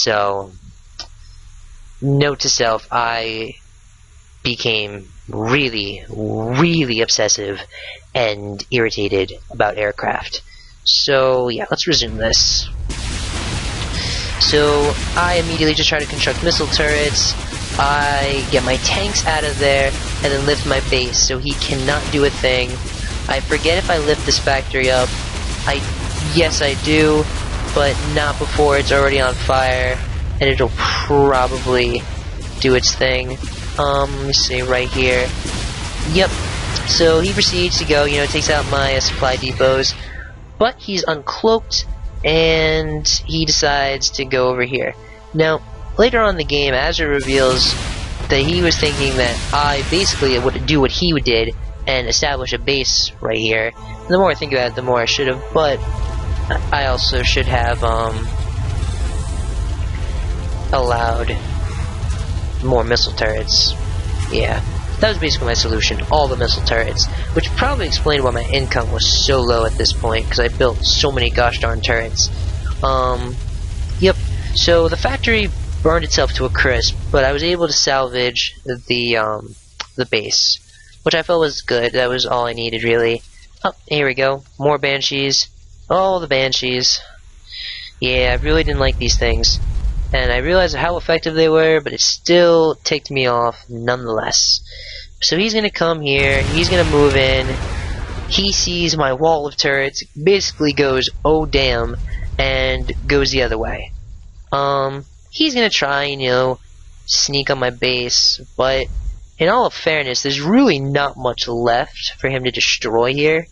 So, note to self, I became really, really obsessive and irritated about aircraft. So, yeah, let's resume this. So, I immediately just try to construct missile turrets. I get my tanks out of there, and then lift my base, so he cannot do a thing. I forget if I lift this factory up. Yes, I do, but not before it's already on fire, and it'll probably do its thing. Let me see, right here. Yep. So he proceeds to go, takes out my supply depots, but he's uncloaked, and he decides to go over here. Now, later on in the game, AZURA reveals that he was thinking that I basically would do what he did and establish a base right here. And the more I think about it, the more I should have, but I also should have allowed more missile turrets. Yeah, that was basically my solution, all the missile turrets, which probably explained why my income was so low at this point, because I built so many gosh darn turrets. Yep, so the factory burned itself to a crisp, but I was able to salvage the base, which I felt was good. That was all I needed, really. Oh, here we go, more banshees. Oh, the banshees. Yeah, I really didn't like these things. And I realized how effective they were, but it still ticked me off nonetheless. So he's gonna come here, he's gonna move in, he sees my wall of turrets, basically goes, oh damn, and goes the other way. He's gonna try, sneak on my base, but in all of fairness, there's really not much left for him to destroy here.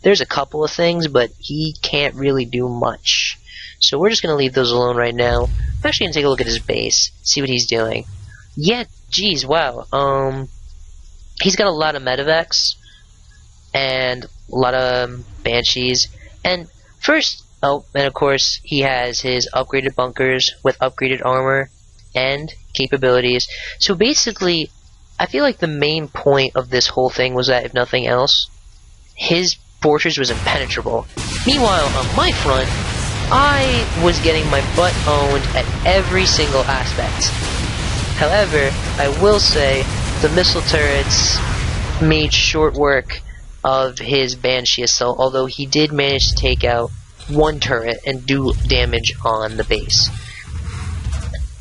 There's a couple of things, but he can't really do much. So we're just gonna leave those alone right now. I'm actually gonna take a look at his base, see what he's doing. Yeah, geez, wow. He's got a lot of medevacs and a lot of banshees. And first, and of course, he has his upgraded bunkers with upgraded armor and capabilities. So basically, I feel like the main point of this whole thing was that, if nothing else, his fortress was impenetrable. Meanwhile, on my front, I was getting my butt owned at every single aspect. However, I will say the missile turrets made short work of his Banshee assault, although he did manage to take out one turret and do damage on the base.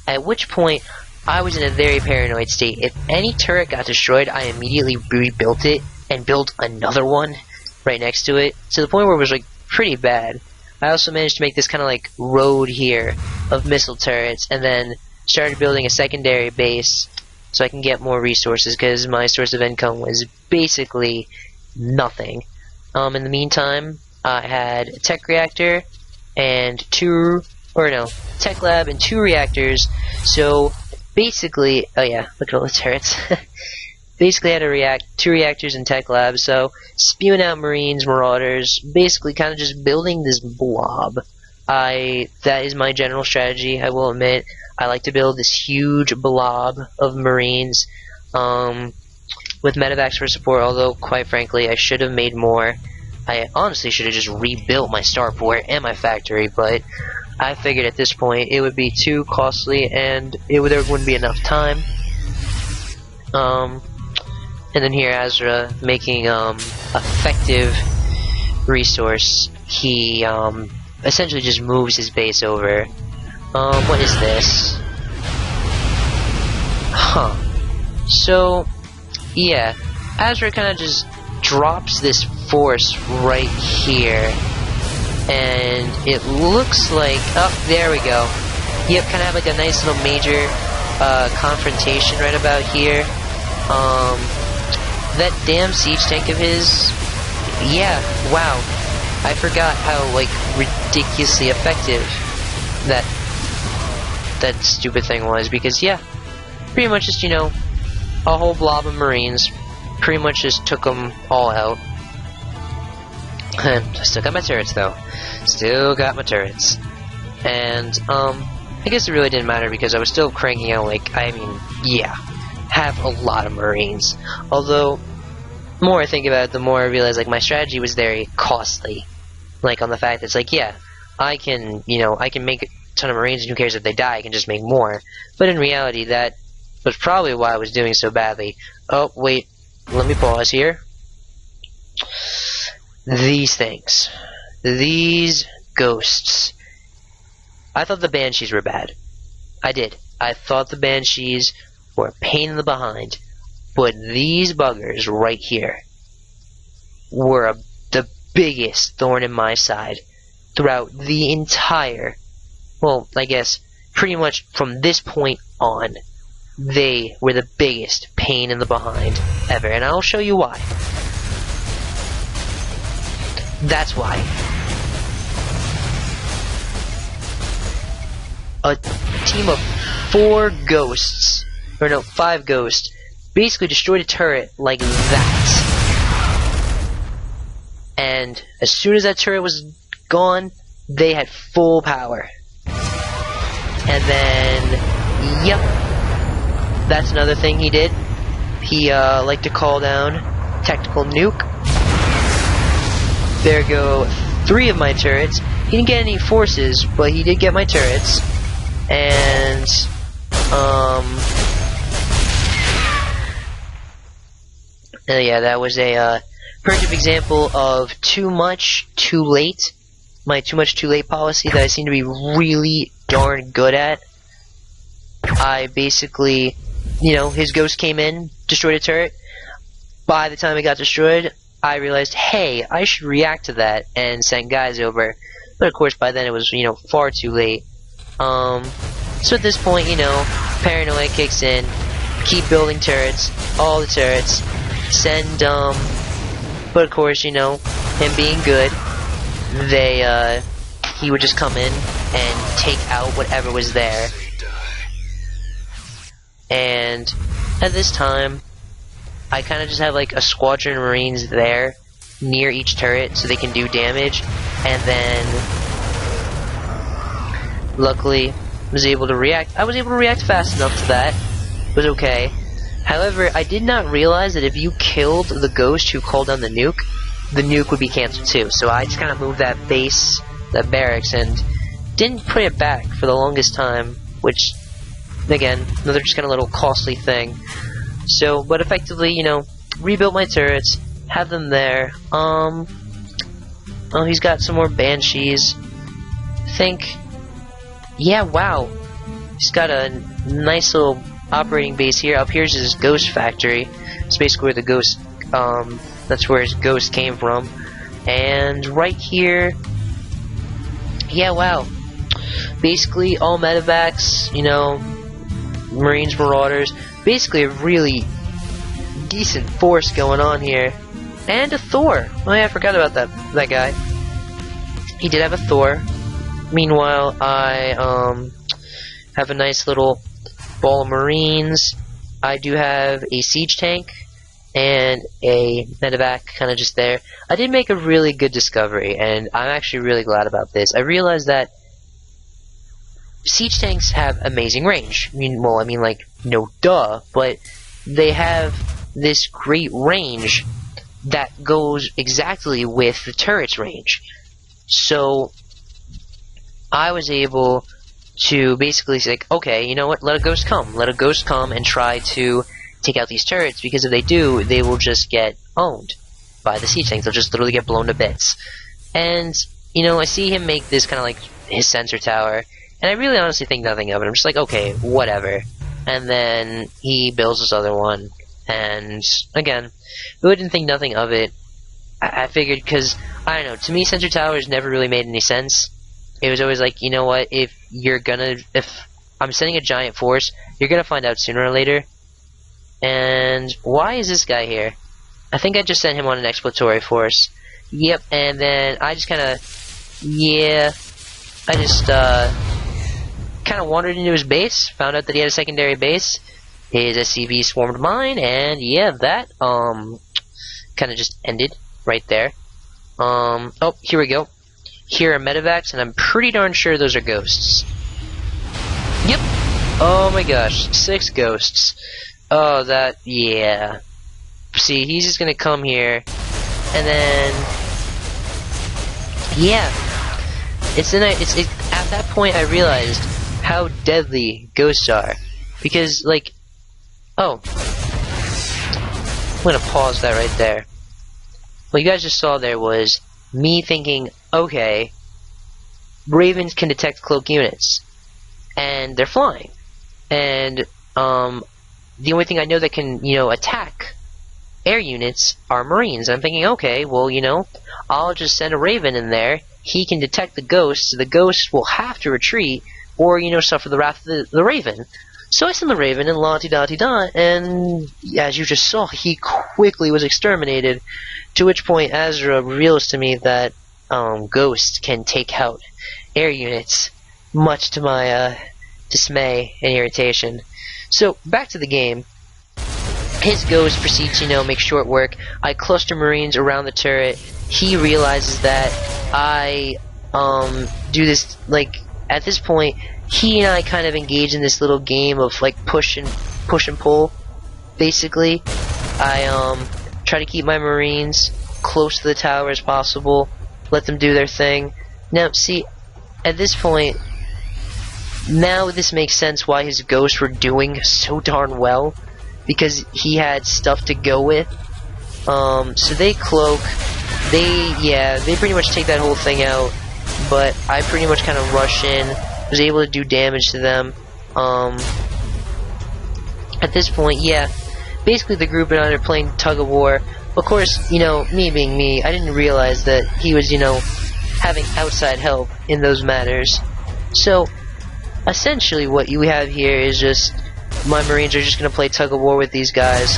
At which point, I was in a very paranoid state. If any turret got destroyed, I immediately rebuilt it and built another one right next to it, to the point where it was pretty bad. I also managed to make this kind of road here of missile turrets, and then started building a secondary base so I can get more resources, because my source of income was basically nothing. In the meantime, I had a tech reactor and tech lab and 2 reactors. So basically, oh yeah, look at all the turrets. Basically, I had 2 reactors and tech labs, so spewing out Marines, Marauders, basically kind of just building this blob. That is my general strategy, I will admit. I like to build this huge blob of Marines, with medevacs for support, although, quite frankly, I should have made more. I honestly should have just rebuilt my starport and my factory, but I figured at this point it would be too costly, and there wouldn't be enough time. And then here, AZURA making effective resource. He essentially just moves his base over. What is this? Huh. So, yeah, AZURA kind of just drops this force right here, and it looks like, oh, there we go. Yep, kind of have a nice little major confrontation right about here. That damn siege tank of his, yeah, wow. I forgot how, ridiculously effective that stupid thing was, because, yeah, pretty much just, a whole blob of Marines, pretty much just took them all out. And I still got my turrets, though. Still got my turrets. And, I guess it really didn't matter, because I was still cranking out, have a lot of Marines. Although, the more I think about it, the more I realize, my strategy was very costly. On the fact that it's yeah, I can, I can make ton of Marines, and who cares if they die, I can just make more. But in reality, that was probably why I was doing so badly. Oh, wait, let me pause here. These things. These ghosts. I thought the Banshees were bad. I did. I thought the Banshees were a pain in the behind. But these buggers right here were the biggest thorn in my side throughout the entire, well, I guess, pretty much from this point on, they were the biggest pain in the behind ever. And I'll show you why. That's why. A team of 4 ghosts, or no, 5 ghosts, basically destroyed a turret like that. And as soon as that turret was gone, they had full power. And then, yep, that's another thing he did. He liked to call down tactical nuke. There go 3 of my turrets. He didn't get any forces, but he did get my turrets. And, yeah, that was a perfect example of too much, too late. My too much, too late policy that I seem to be really darn good at. I basically, you know, his ghost came in, destroyed a turret. By the time it got destroyed, I realized, hey, I should react to that and send guys over. But of course, by then it was, you know, far too late. So at this point, you know, paranoia kicks in. Keep building turrets, all the turrets. Send, but of course, you know, him being good, he would just come in and take out whatever was there. And at this time, I kind of just have like a squadron of Marines there near each turret so they can do damage, and then luckily was able to react. I was able to react fast enough to that. It was okay. However, I did not realize that if you killed the ghost who called down the nuke would be cancelled too. So I just kind of moved that base, that barracks, and didn't put it back for the longest time, which, again, another just kind of little costly thing. So, but effectively, you know, rebuilt my turrets, have them there. Oh, he's got some more Banshees. Yeah, wow. He's got a nice little operating base here. Up here's his ghost factory. It's basically where the ghost, that's where his ghost came from. And right here, yeah, wow. Basically all medevacs, you know, Marines, Marauders, basically a really decent force going on here. And a Thor. Oh yeah, I forgot about that guy. He did have a Thor. Meanwhile, I have a nice little ball of Marines. I do have a siege tank and a medevac kind of just there. I did make a really good discovery, and I'm actually really glad about this. I realized that siege tanks have amazing range. I mean, like, no duh, but they have this great range that goes exactly with the turret's range. So I was able to basically say, okay, you know what, let a ghost come. Let a ghost come and try to take out these turrets, because if they do, they will just get owned by the siege tanks. They'll just literally get blown to bits. And, you know, I see him make this kind of like his sensor tower, and I really honestly think nothing of it. I'm just like, okay, whatever. And then he builds this other one, and again, I didn't think nothing of it. I figured, because, I don't know, to me sensor towers never really made any sense. It was always like, you know what, if I'm sending a giant force, you're gonna find out sooner or later. And why is this guy here? I think I just sent him on an exploratory force. Yep, and then I just kinda wandered into his base, found out that he had a secondary base. His SCV swarmed mine, and yeah, that kinda just ended right there. Oh, here we go. Here are medevacs, and I'm pretty darn sure those are ghosts. Yep. Oh my gosh, 6 ghosts. Oh, yeah. See, he's just gonna come here, and then, yeah. It's at that point I realized how deadly ghosts are. Because, like, oh, I'm gonna pause that right there. What you guys just saw there was me thinking, okay, ravens can detect cloak units, and they're flying, and the only thing I know that can, attack air units are marines. I'm thinking, okay, well, I'll just send a raven in there. He can detect the ghosts. So the ghosts will have to retreat, or suffer the wrath of the raven. So I send the raven, and la-ti-da-ti-da, and as you just saw, he quickly was exterminated. To which point, AZURA reveals to me that ghosts can take out air units, much to my dismay and irritation. So back to the game. His ghost proceeds to make short work. I cluster marines around the turret. He realizes that I do this, like, at this point he and I kind of engage in this little game of like push and pull. Basically, I try to keep my marines close to the tower as possible, let them do their thing. Now, see, at this point, now this makes sense why his ghosts were doing so darn well, because he had stuff to go with. So they cloak, they pretty much take that whole thing out, but I pretty much kind of rush in, was able to do damage to them. At this point, basically the group and I are playing tug of war. Of course, me being me, I didn't realize that he was, having outside help in those matters. So, essentially what you have here is just, my marines are just going to play tug of war with these guys.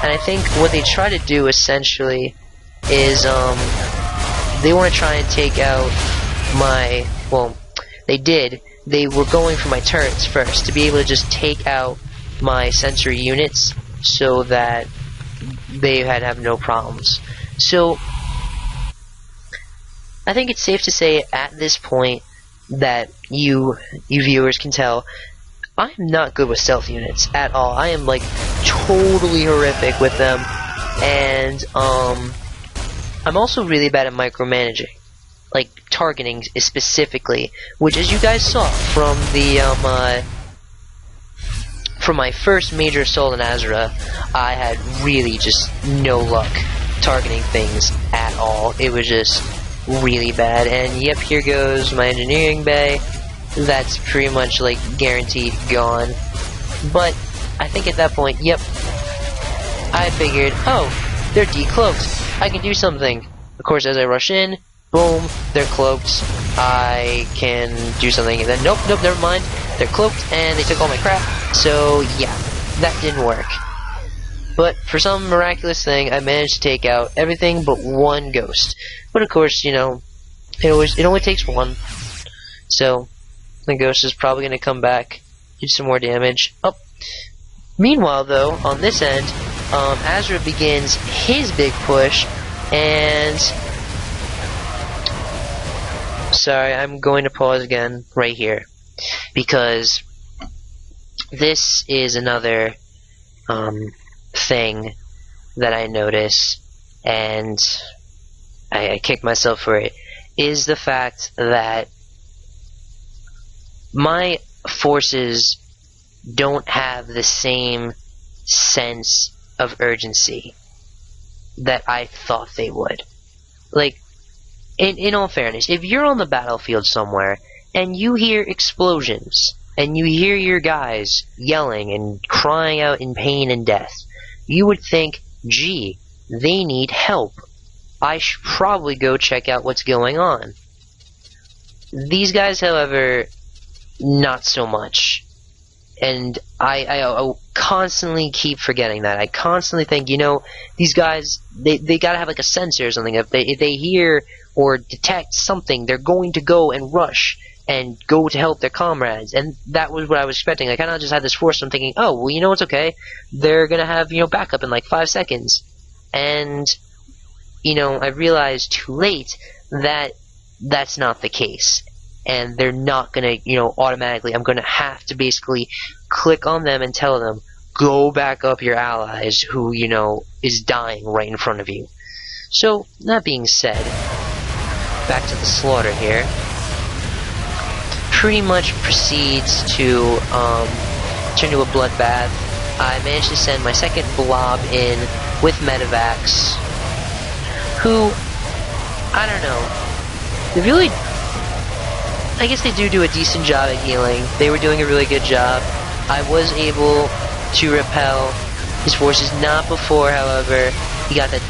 And I think what they try to do, essentially, is, they want to try and take out my, well, they did. They were going for my turrets first, to be able to just take out my sensory units, so that they have no problems. So, I think it's safe to say at this point that you viewers can tell, I'm not good with stealth units at all. I am like totally horrific with them, and I'm also really bad at micromanaging, like targeting specifically, which, as you guys saw from the from my first major assault in AZURA, I had really just no luck targeting things at all. It was just really bad. And yep, here goes my engineering bay. That's pretty much like guaranteed gone. But I think at that point, yep, I figured, oh, they're decloaked, I can do something. Of course, as I rush in, boom, they're cloaked, I can do something, and then nope, never mind, they're cloaked, and they took all my crap. So yeah, that didn't work. But for some miraculous thing, I managed to take out everything but one ghost. But of course, it only takes one. So the ghost is probably going to come back, do some more damage. Oh. Meanwhile, though, on this end, AZURA begins his big push, and sorry, I'm going to pause again right here, because this is another thing that I notice, and I kick myself for it, is the fact that my forces don't have the same sense of urgency that I thought they would. Like, in all fairness, if you're on the battlefield somewhere and you hear explosions and you hear your guys yelling and crying out in pain and death, you would think, gee, they need help. I should probably go check out what's going on. These guys, however, not so much. And I constantly keep forgetting that. I constantly think, these guys, they gotta have like a sensor or something. If they hear or detect something, they're going to go and rush and go to help their comrades. And that was what I was expecting. I kind of just had this force. I'm thinking, oh, well, it's okay. They're gonna have, backup in like 5 seconds. And, I realized too late that that's not the case. And they're not gonna, automatically, I'm gonna have to basically click on them and tell them, go back up your allies who, is dying right in front of you. So, that being said, back to the slaughter here. pretty much proceeds to turn into a bloodbath. I managed to send my second blob in with medevacs, who, I don't know, they really, I guess they do a decent job at healing. They were doing a really good job. I was able to repel his forces, not before, however, he got that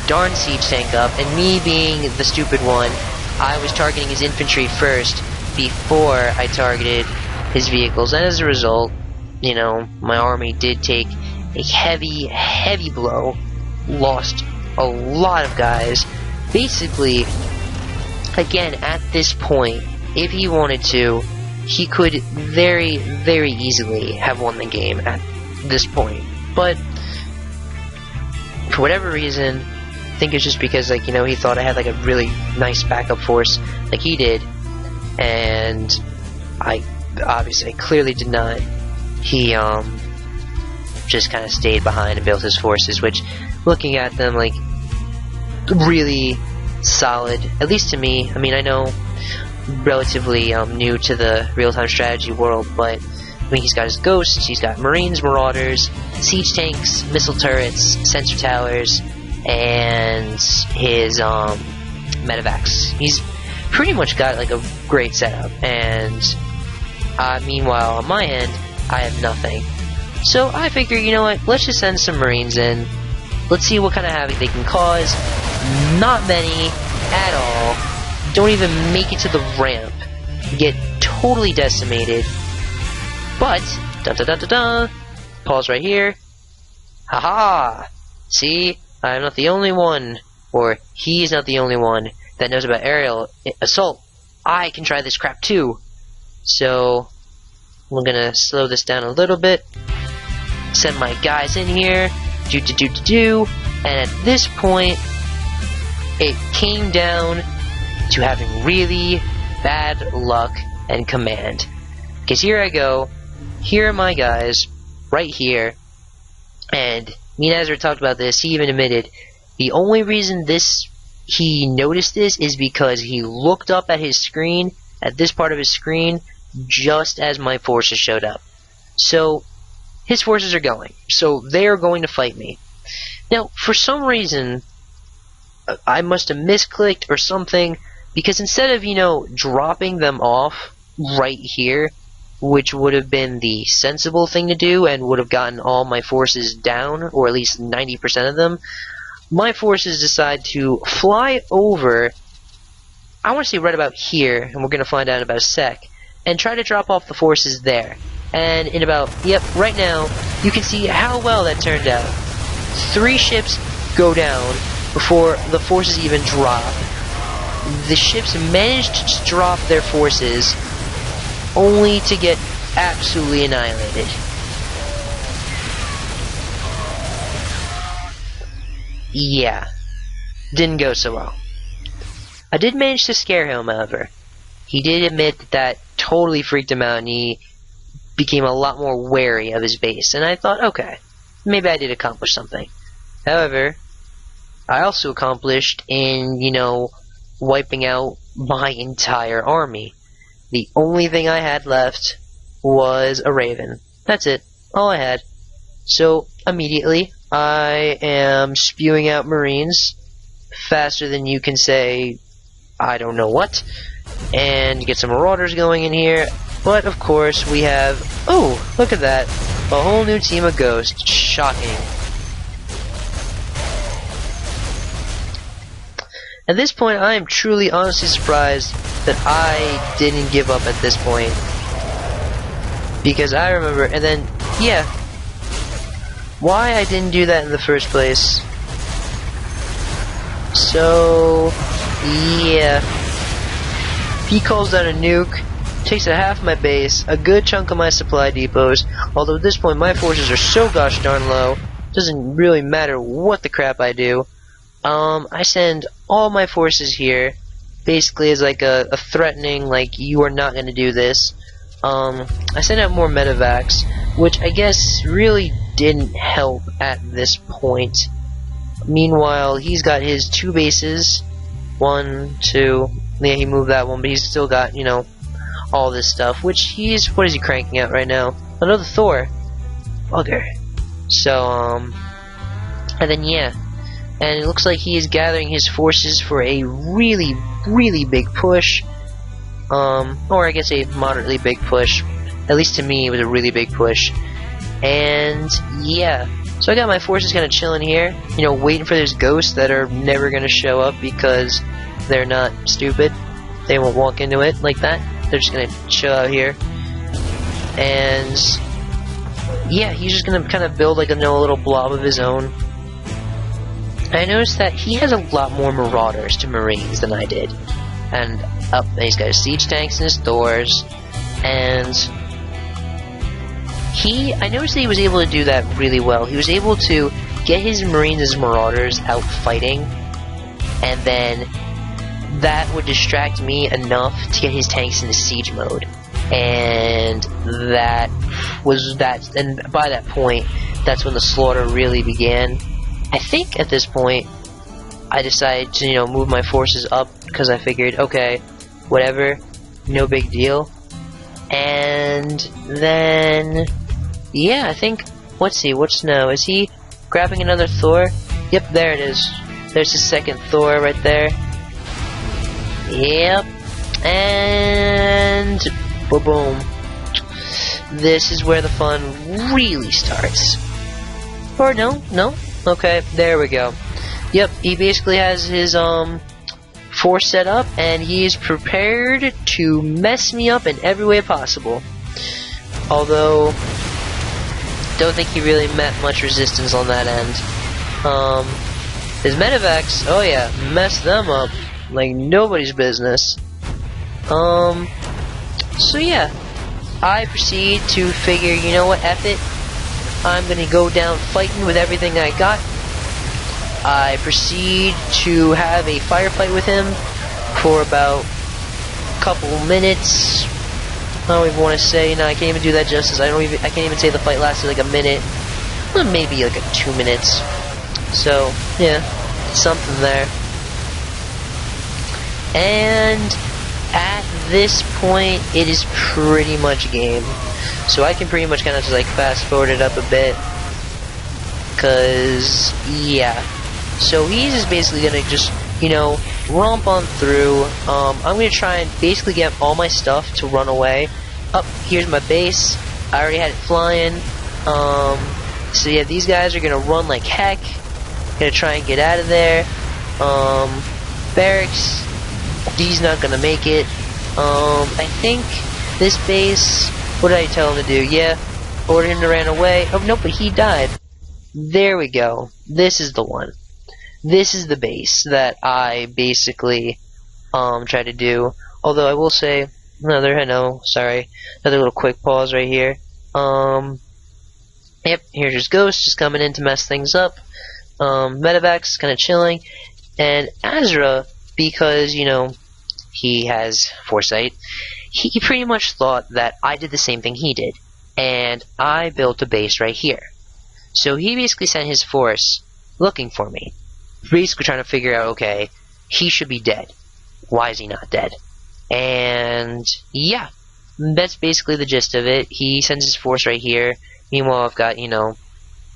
darn siege tank up, and me being the stupid one, I was targeting his infantry first before I targeted his vehicles, and as a result, you know, my army did take a heavy blow, lost a lot of guys. Basically, again, at this point, if he wanted to, he could very easily have won the game at this point. But for whatever reason, I think it's just because, like, you know, he thought I had like a really nice backup force, like he did, and I clearly did not. He just kind of stayed behind and built his forces, which, looking at them, like, really solid, at least to me. I mean, I know, relatively new to the real-time strategy world, but I mean, he's got his ghosts, he's got marines, marauders, siege tanks, missile turrets, sensor towers, and his medevacs. He's pretty much got like a great setup, and meanwhile on my end I have nothing. So I figure, you know what, let's just send some marines in, let's see what kind of havoc they can cause. Not many at all, don't even make it to the ramp, get totally decimated. But, pause right here. Haha! See, I'm not the only one, or he's not the only one that knows about aerial assault. I can try this crap too. So, we're gonna slow this down a little bit. Send my guys in here. And at this point, it came down to having really bad luck and command. Because here I go. Here are my guys, right here, and me and Azura talked about this. He even admitted the only reason he noticed this is because he looked up at his screen, at this part of his screen, just as my forces showed up. So, his forces are going. So, they are going to fight me. Now, for some reason, I must have misclicked or something, because instead of, you know, dropping them off right here, which would have been the sensible thing to do and would have gotten all my forces down, or at least 90% of them, my forces decide to fly over, I want to say right about here, and we're going to find out in about a sec, and try to drop off the forces there. And in about, yep, right now, you can see how well that turned out. 3 ships go down before the forces even drop. The ships managed to drop their forces only to get absolutely annihilated. Yeah, didn't go so well. I did manage to scare him, however. He did admit that totally freaked him out, and he became a lot more wary of his base. And I thought, okay, maybe I did accomplish something. However, I also accomplished in, you know, wiping out my entire army. The only thing I had left was a raven. That's it. All I had. So, immediately, I am spewing out marines faster than you can say I don't know what. And get some marauders going in here. But, of course, we have... Oh, look at that. A whole new team of ghosts. Shocking. At this point, I am truly, honestly surprised that I didn't give up at this point. Because I remember, and then, yeah, why I didn't do that in the first place. So, yeah. He calls down a nuke, takes out half my base, a good chunk of my supply depots, although at this point my forces are so gosh darn low, doesn't really matter what the crap I do. I send all my forces here, basically as like a threatening, like, you are not going to do this. I sent out more medevacs, which I guess really didn't help at this point. Meanwhile, he's got his 2 bases, 1, 2, yeah, he moved that one, but he's still got, you know, all this stuff, which what is he cranking out right now? Another Thor. Bugger. So, and then yeah. And it looks like he is gathering his forces for a really, really big push. Or I guess a moderately big push. At least to me, it was a really big push. And yeah. So I got my forces kind of chilling here, you know, waiting for those ghosts that are never going to show up because they're not stupid. They won't walk into it like that. They're just going to chill out here. And yeah, he's just going to kind of build like a little blob of his own. I noticed that he has a lot more Marauders to Marines than I did. And he's got his siege tanks and his Thors. And I noticed that he was able to do that really well. He was able to get his Marines as Marauders out fighting, and then that would distract me enough to get his tanks into siege mode. And that was that. And by that point, that's when the slaughter really began. I think at this point, I decided to, you know, move my forces up because I figured, okay, whatever, no big deal. And then, yeah, I think, let's see, what's now? Is he grabbing another Thor? Yep, there it is. There's his second Thor right there. Yep. And boom. This is where the fun really starts. Or no. Okay, there we go. Yep, he basically has his force set up, and he is prepared to mess me up in every way possible. Although, don't think he really met much resistance on that end. His medevacs, oh yeah, messed them up like nobody's business. So yeah, I proceed to figure, you know what, F it. I'm gonna go down fighting with everything I got. I proceed to have a firefight with him for about a couple minutes. I don't even want to say, no, I can't even do that justice. I can't even say the fight lasted like a minute. Well, maybe like 2 minutes. So, yeah, something there. And at this point, it is pretty much game. So I can pretty much kind of just like fast forward it up a bit. Cause, yeah. So he's just basically gonna just, you know, romp on through. I'm gonna try and basically get all my stuff to run away. Here's my base. I already had it flying. So yeah, these guys are gonna run like heck. Gonna try and get out of there. Barracks. He's not gonna make it. I think this base. What did I tell him to do? Yeah, order him to run away. Oh no, but he died. There we go. This is the one. This is the base that I basically try to do. Although I will say another little quick pause right here. Yep, here's his ghost just coming in to mess things up. Medevacs kind of chilling, and AZURA, because you know he has foresight, he pretty much thought that I did the same thing he did, and I built a base right here. So he basically sent his force looking for me, basically trying to figure out, okay, he should be dead. Why is he not dead? And yeah, that's basically the gist of it. He sends his force right here. Meanwhile, I've got, you know,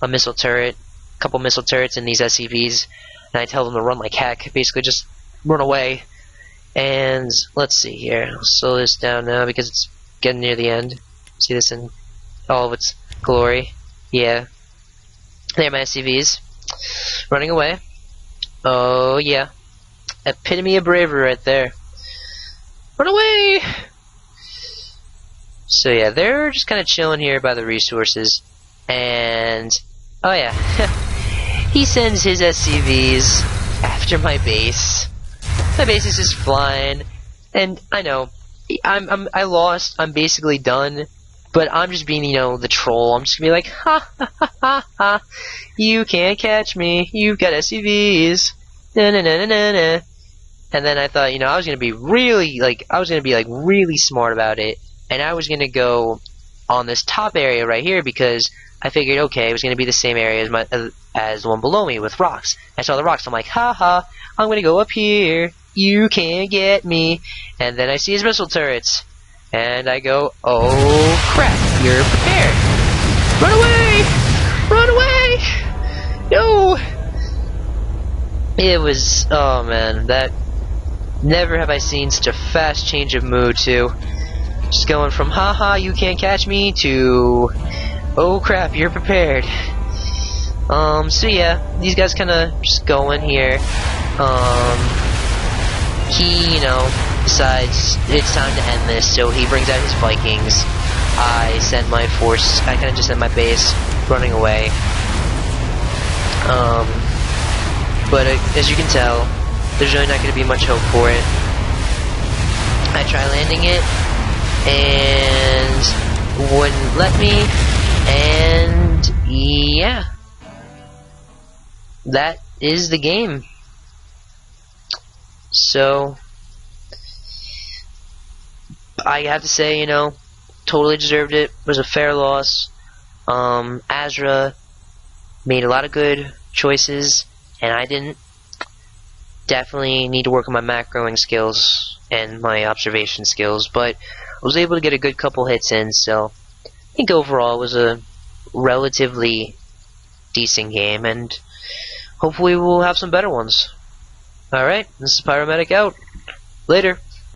a missile turret, a couple missile turrets in these SCVs, and I tell them to run like heck, basically just run away. And let's see here, I'll slow this down now because it's getting near the end. See this in all of its glory. Yeah. There are my SCVs. Running away. Oh yeah. Epitome of bravery right there. Run away! So yeah, they're just kind of chilling here by the resources. And, oh yeah. He sends his SCVs after my base. My base is just flying. And I know, I lost, I'm basically done. But I'm just being, you know, the troll. I'm just gonna be like, ha ha ha ha ha. You can't catch me. You've got SCVs. Na na na na na na. And then I thought, you know, I was gonna be really, really smart about it. And I was gonna go on this top area right here because I figured, okay, it was gonna be the same area as the one below me with rocks. I saw the rocks. I'm like, ha ha. I'm gonna go up here. You can't get me. And then I see his missile turrets. and I go, oh crap, you're prepared. Run away! Run away! No! It was, oh man, that, never have I seen such a fast change of mood too. Just going from, haha, you can't catch me, to, oh crap, you're prepared. So yeah, these guys kinda just going here. He, you know, decides it's time to end this, so he brings out his Vikings. I send my force, I kinda just send my base running away. But as you can tell, there's really not gonna be much hope for it. I try landing it, and wouldn't let me, and yeah. That is the game. So I have to say, you know, totally deserved it. It was a fair loss. AZURA made a lot of good choices, and I didn't. Definitely need to work on my macroing skills and my observation skills, but I was able to get a good couple hits in, so I think overall it was a relatively decent game, and hopefully we'll have some better ones. Alright, this is PYROMEDIC out. Later.